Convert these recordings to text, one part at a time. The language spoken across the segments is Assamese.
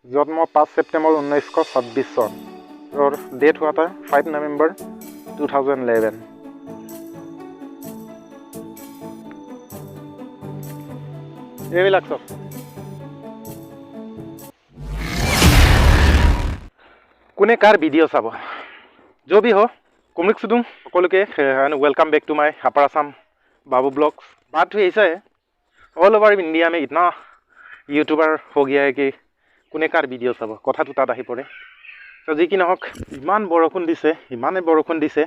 जन्म 5 सेप्टेम्बर 1926 और डेट हुआ था 5 नवंबर 2011। এইবিলাক চব কোনে কাৰ ভিডিঅ' চাব जो भी हो कुमरिक सुदूं সকলোকে welcome back to my Upper Assam Babu blogs. बात हुई ऐसा है, ऑल ओवर इंडिया में इतना यूट्यूबर हो गया है कि কোনে কাৰ ভিডিঅ' চাব কথাটো তাত আহি পৰে। তো যি কি নহওক ইমান বৰষুণ দিছে, ইমানে বৰষুণ দিছে,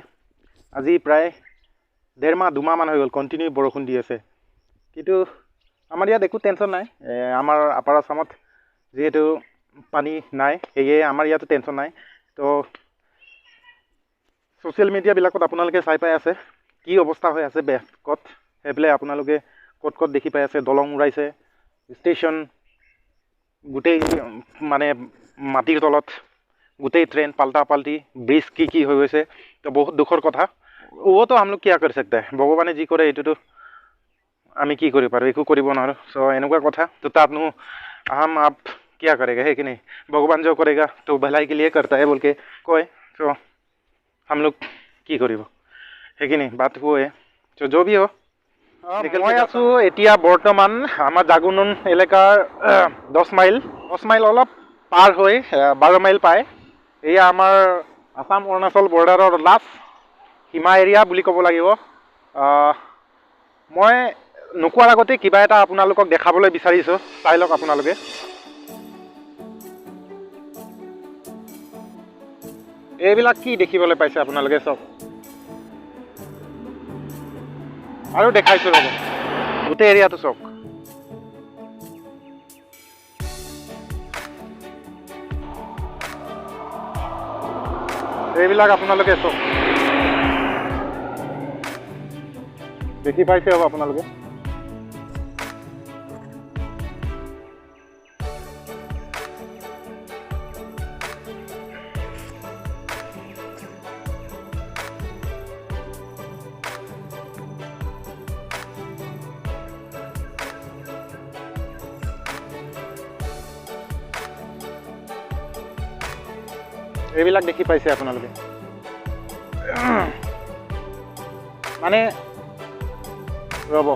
আজি প্ৰায় 1.5 মাহ 2 মাহমান হৈ গ'ল কণ্টিনিউ বৰষুণ দি আছে। কিন্তু আমাৰ ইয়াত একো টেনশ্যন নাই। আমাৰ আপাৰ আসামত যিহেতু পানী নাই সেয়ে আমাৰ ইয়াতো টেনশ্যন নাই। তো ছ'চিয়েল মিডিয়াবিলাকত আপোনালোকে চাই পাই আছে কি অৱস্থা হৈ আছে বেকত, সেইফালে আপোনালোকে ক'ত ক'ত দেখি পাই আছে দলং উৰাইছে, ষ্টেচন গোটেই মানে মাটিৰ তলত, গোটেই ট্ৰেইন পাল্টা পাল্টি, ব্ৰিজ কি হৈ গৈছে। তো বহুত দুখৰ কথা। ওতো हम लोग क्या कर सकते हैं, ভগৱানে যি কৰে এইটোতো আমি কি কৰিব পাৰোঁ, একো কৰিব নোৱাৰোঁ। চ' এনেকুৱা কথা। তো তাতনো हम आप क्या करेगा है कि नहीं, भगवान जो करेगा तो भलाई के लिए करता है बोल के कय। तो हम लोग কি কৰিব है कि नहीं, बात वो है। तो जो भी हो মই আছোঁ এতিয়া বৰ্তমান আমাৰ জাগুনুন এলেকাৰ 10 মাইল অলপ পাৰ হৈ 12 মাইল পায়। এয়া আমাৰ আসাম অৰুণাচল বৰ্ডাৰৰ লাষ্ট সীমা এৰিয়া বুলি ক'ব লাগিব। মই নোকোৱাৰ আগতে কিবা এটা আপোনালোকক দেখাবলৈ বিচাৰিছোঁ, চাই লওক আপোনালোকে। এইবিলাক কি দেখিবলৈ পাইছে আপোনালোকে চাওক, আৰু দেখাইছোঁ ৰ'ব গোটেই এৰিয়াটো চাওক। এইবিলাক আপোনালোকে চাওক, দেখি পাইছে হ'ব আপোনালোকে। এইবিলাক দেখি পাইছে আপোনালোকে, মানে ৰ'ব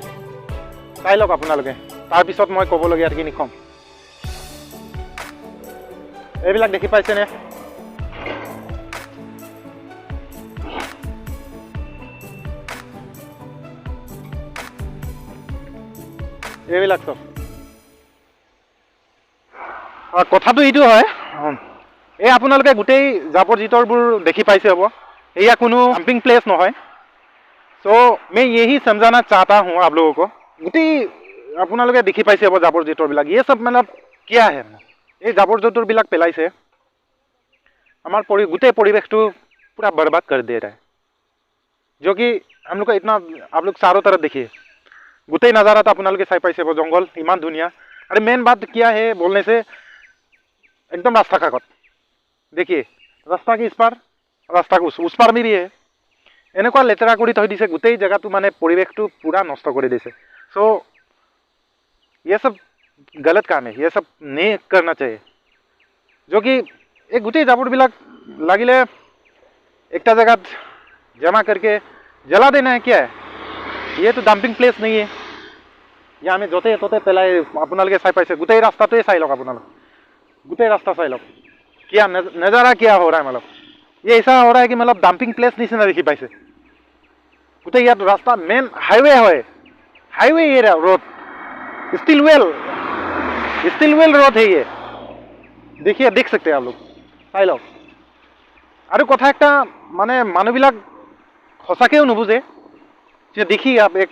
চাই লওক আপোনালোকে, তাৰপিছত মই ক'বলগীয়াখিনি ক'ম। এইবিলাক দেখি পাইছেনে, এইবিলাক চব। কথাটো এইটো হয়, এই আপোনালোকে গোটেই জাবৰ জোঁথৰবোৰ দেখি পাইছে হ'ব, এয়া কোনো ডাম্পিং প্লেচ নহয়। सो मैं यही समझाना चाहता हूँ आप लोगों को, গোটেই আপোনালোকে দেখি পাইছে হ'ব জাবৰ জোঁথৰবিলাক। ये सब मतलब क्या है, এই জাবৰ জোঁথৰবিলাক পেলাইছে আমাৰ গোটেই পৰিৱেশটো पूरा बर्बाद कर दे रहा है। जो कि हम लोग का इतना आप लोग चारों तरफ देखिए, গোটেই नज़ारा আপোনালোকে চাই পাইছে হ'ব, जंगल इमान धुनिया। अरे मेन बात क्या है बोलने से, एकदम रास्ता का कट देखिए, रास्ता के इस पार रास्ता के उस पार में भी है। এনেকুৱা লেতেৰা কৰি থৈ দিছে গোটেই জেগাটো, মানে পৰিৱেশটো পুৰা নষ্ট কৰি দিছে। সো ये सब गलत काम है, ये सब नहीं करना चाहिए। जो कि এই গোটেই জাবৰবিলাক লাগিলে একটা जगह जमा करके जला देना है, क्या है ये तो डंपिंग प्लेस नहीं है। या আমি য'তে ত'তে পেলাই আপোনালোকে চাই পাইছে, গোটেই ৰাস্তাটোৱে চাই লওক আপোনালোকে, গোটেই ৰাস্তা চাই লওক। क्या नज़ारा क्या हो रहा है, मतलब ये ऐसा हो रहा है कि मतलब डंपिंग प्लेस निचिना देखि पाइছে। গোটেই ইয়াত ৰাস্তা মেইন হাইৱে হয়, हाईवे ये रोड स्टील वेल रोड है ये, देखिए देख सकते हैं आप लोग, চাই লওক। আৰু কথা একটা মানে মানুহবিলাক সঁচাকেও নুবুঝে যে, देखिए आप एक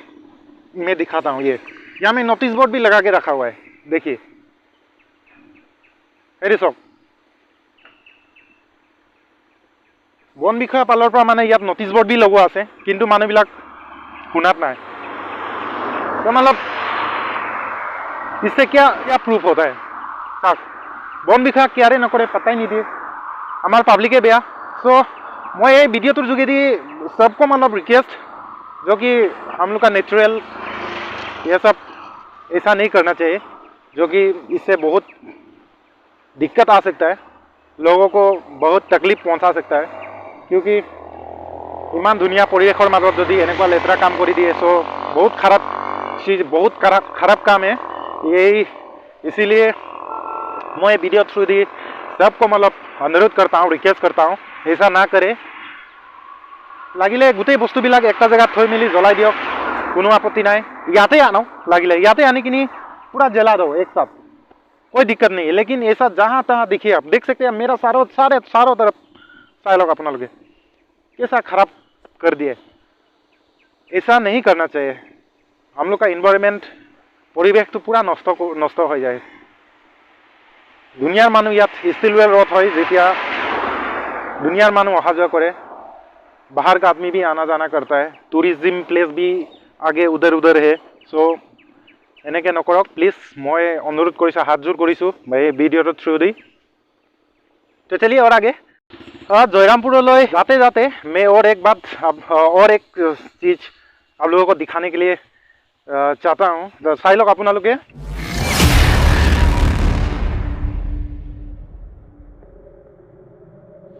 मैं दिखाता हूँ, ये यहाँ में नोटिस बोर्ड भी लगा के रखा हुआ है, देखिए হেৰি চাওক। বন বিষয়া পালৰ পৰা মানে ইয়াত নটিচ বৰ্ড भी লগোৱা আছে, কিন্তু মানুহবিলাক শুনাত নাই। तो मतलब इससे क्या क्या प्रूफ होता है, साफ বন বিষয়া কেয়াৰে নকৰে, পাত্তাই নিদিয়ে, আমাৰ পাব্লিকে বেয়া। सो मैं ये वीडियोটোৰ যোগেদি सबको मतलब रिक्वेस्ट, जो कि हम लोग का नेचुरल ये सब ऐसा नहीं करना चाहिए, जो कि इससे बहुत दिक्कत आ सकता है, लोगों को बहुत तकलीफ पहुंचा सकता है, क्योंकि इमान धुनिया परिवेशर মাজত যদি এনেকুৱা লেতেৰা কাম কৰি দিয়ে सो बहुत खराब चीज़, बहुत खराब काम है यही। इसीलिए मैं वीडियो थ्रू दी सबको मतलब अनुरोध करता हूँ, रिक्वेस्ट करता हूँ, ऐसा ना करे। লাগিলে গোটেই বস্তুবিলাক একটা জেগাত থৈ মেলি জ্বলাই দিয়ক, কোনো আপত্তি নাই। ইয়াতে আনক, লাগিলে ইয়াতে আনি किनी पूरा जला दो एक साथ, कोई दिक्कत नहीं है। लेकिन ऐसा जहाँ तहाँ देखिए, आप देख सकते हैं मेरा चारों तरफ चाहे लोग अपना लोग कैसा खराब कर दिए। ऐसा नहीं करना चाहिए। हम लोग का इन्वायरमेंट परिवेश तो पूरा नष्ट हो जाए। दुनियार मानु यात स्टिलवेल रथ है, जेतिया दुनियार मानु अहा जा करे, बाहर का आदमी भी आना जाना करता है, टूरिज्म प्लेस भी आगे उधर उधर है। सो এনেকে নকৰক প্লিজ, মই অনুৰোধ কৰিছোঁ, হাত জোৰ কৰিছোঁ এই ভিডিঅ'টোৰ থ্ৰু দি। तो चलिए और आगे जयरामपुरলৈ जाते जाते मैं और एक बात और एक चीज़ आप लोगों को दिखाने के लिए चाहता हूँ। तो चाई लग आपलोगे।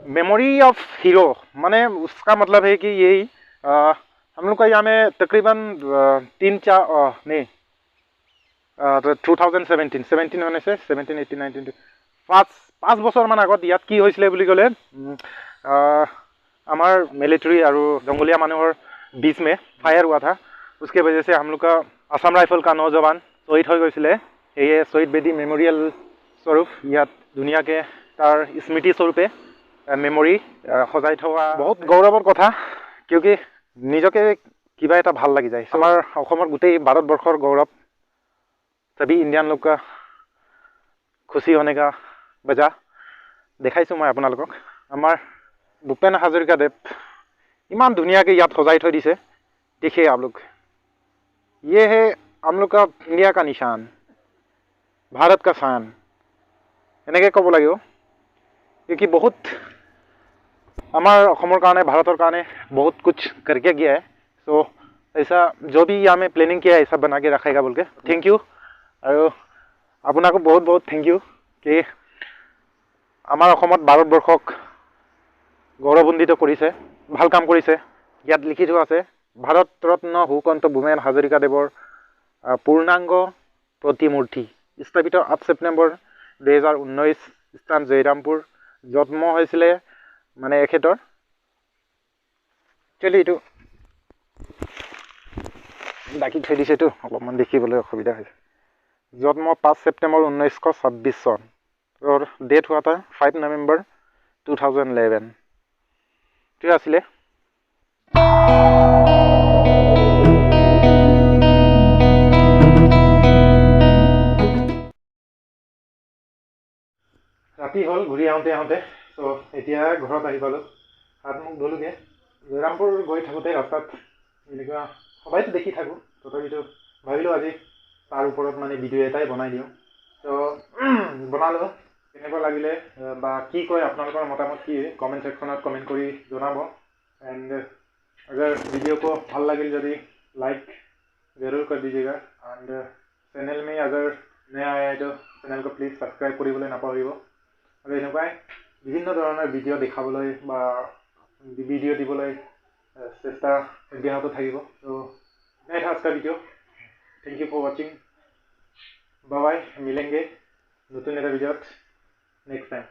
मेमोरी ऑफ हीरो, माने उसका मतलब है कि यही हम लोग का यहाँ में तकरीबन 2017 होने से 17, 18, 19, 5 বছৰ মান আগত ইয়াত কি হৈছিলে বুলি ক'লে, আমাৰ मिलिट्री और जंगलिया মানুহৰ बीच में फायर हुआ था। उसके वजह से हम लोग का असम राइफल का नौजवान शहीद हो गए। ये शहीद बेदी मेमोरियल स्वरूप ইয়াত ধুনীয়াকৈ তাৰ स्मृति स्वरूपे मेमोरी सजाई थोৱা बहुत गौरवर कथा, क्योंकि নিজকে কিবা এটা ভাল লাগি যায়। আমাৰ অসমৰ গোটেই ভাৰতবৰ্ষৰ गौरव, सभी इंडियन लोग का खुशी होने का वजह देखाइছোঁ मैं আপোনালোকক। আমাৰ भूपेन हाजरिकादेव इमान धुनियाকৈ ইয়াত सजाई थৈ दिसे, देखिए आप लोग। ये है हम लोग का इंडिया का निशान, भारत का शान, এনেকৈ ক'ব লাগিব। क्योंकि बहुत हमार अखमर कारणे, भारतर कारणे बहुत कुछ करके गया है। सो ऐसा जो भी यहाँ में प्लानिंग किया है ऐसा बना के रखेगा बोल के थैंक यू। और आपको बहुत बहुत थैंक यू कि आमार अखमत भारतबर्षक गौरवान्वित करिছে, ভাল কাম কৰিছে। ইয়াত লিখি থোৱা আছে भारत रत्न हुकন্ত भूपेन हाजरिकादेवर पूर्णांग प्रतिमूर्ति स्थापित 8 सेप्टेम्बर 2019 स्थान जयरामपुर। जन्म হৈছিলে মানে এখেতৰ চলি এইটো ডাকি থৈ দিছেতো অলপমান দেখিবলৈ অসুবিধা হৈছে। जन्म 5 सेप्टेम्बर 1926 सन और डेट हुआ था 5 नवेम्बर 2011। ঠিক আছিলে। ৰাতি হ'ল ঘূৰি আহোঁতে আহোঁতে। তো এতিয়া ঘৰত আহি পালোঁ, হাত মুখ ধুলোগৈ। জয়ৰামপুৰ গৈ থাকোঁতে ৰাস্তাত এনেকুৱা সবাইতো দেখি থাকোঁ, তথাপিতো ভাবিলোঁ আজি তাৰ ওপৰত মানে ভিডিঅ' এটাই বনাই দিওঁ। তো বনালোঁ। কেনেকুৱা লাগিলে বা কি কয় আপোনালোকৰ মতামত কি কমেণ্ট সেকশনত কমেণ্ট কৰি জনাব। एंड अगर वीडियो को ভাল লাগিল যদি लाइक जरूर कर दीजिएगा। एंड चैनल में अगर नया आया है तो चैनल को प्लीज सब्सक्राइब কৰিবলৈ নাপাহৰিব। আৰু এনেকুৱাই বিভিন্ন ধৰণৰ ভিডিঅ' দেখাবলৈ বা ভিডিঅ' দিবলৈ চেষ্টা অব্যাহত থাকিব। তো ये था आज का video. Thank you for watching. Bye bye, मिलेंगे नতুন এটা ভিডিঅ'ত नेक्स्ट टाइम।